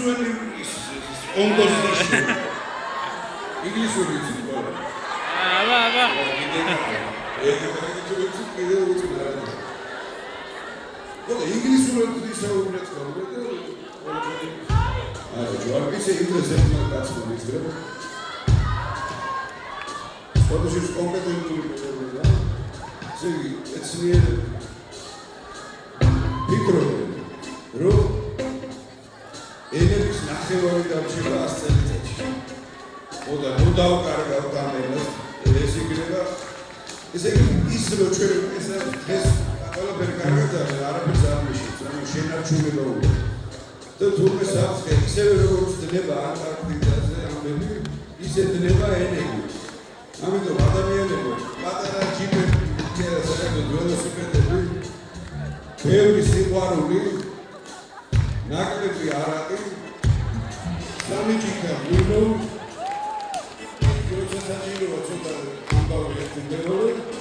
უძველი ონგოსი ინგლისური ცოტა აბა ინგლისურად ისაუბრეთ ხოლმე და ჯვარკის ინგლისურად გაცნობთ რა სპორტის კომპეტენტური პერიოდია ზეგი ეცნიერ მიკროფონი რო ენების ნახევარი დარჩება 100 წელიწადში ოდა ნუ დავკარგავ გამენას ეს იქნება ესე იგი ის რო ჩვენ ეს ყველაფერი კარგად არის არაფერს არ მიშენს ანუ შენარჩუნება უნდა და თურმე საფრთხე ისევე როგორც დნება ანტარქტიდაზე ამბები ისე დნება ენები ამიტომ ადამიანები პატარა ჯიპები საერთოდ ველოსიპედები ბევრი სიყვარული ნაკლები არაყი სამი ჭიქა ღვინო საჭიროა ცოტა ამბავი ერთმანეთს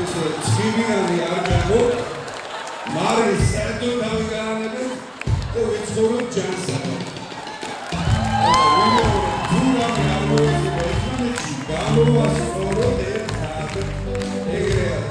ესე ცივიანი არ გაგო მარი საერთოდ დავიგანებო და ვიცხოვრობ ჯანსაღად ღვინო თურმე არ მოიწია ერთმანეთში გამოვასწორო ერთად ეგრეა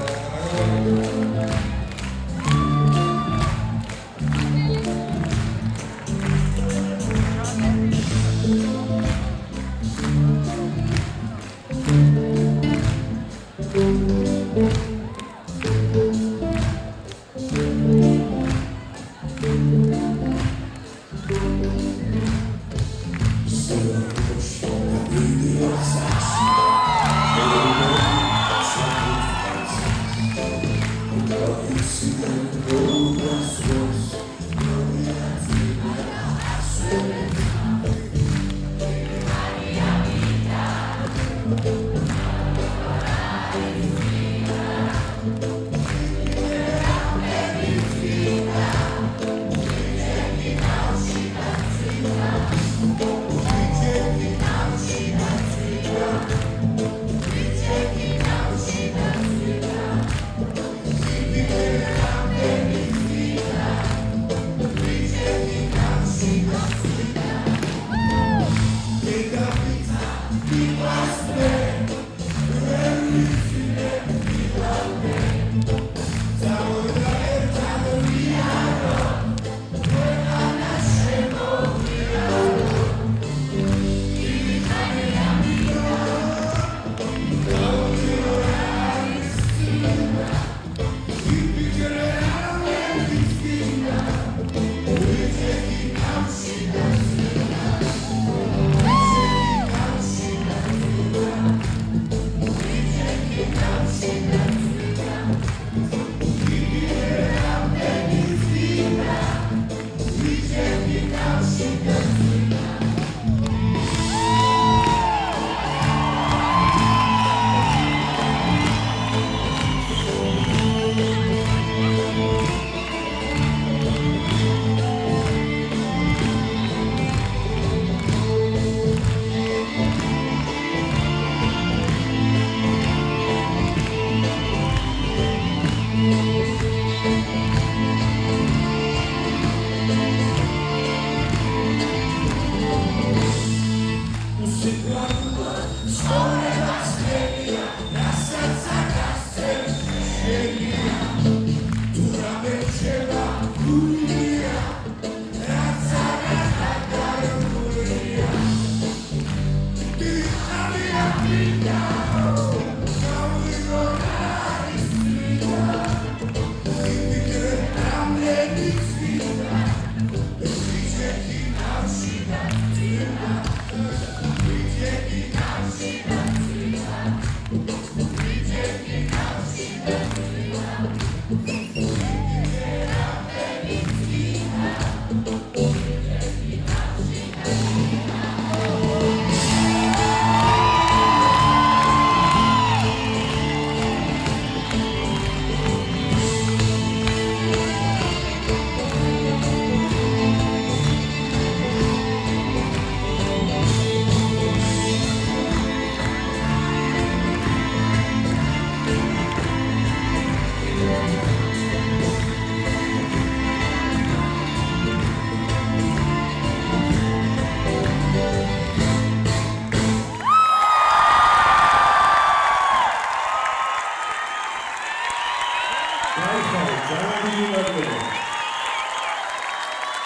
ძალიან მადლობა.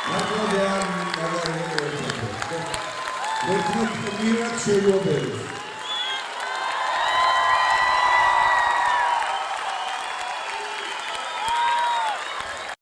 მადლობა ამ მაგარი ერთად. ერთად მირად შეგვაბეროს.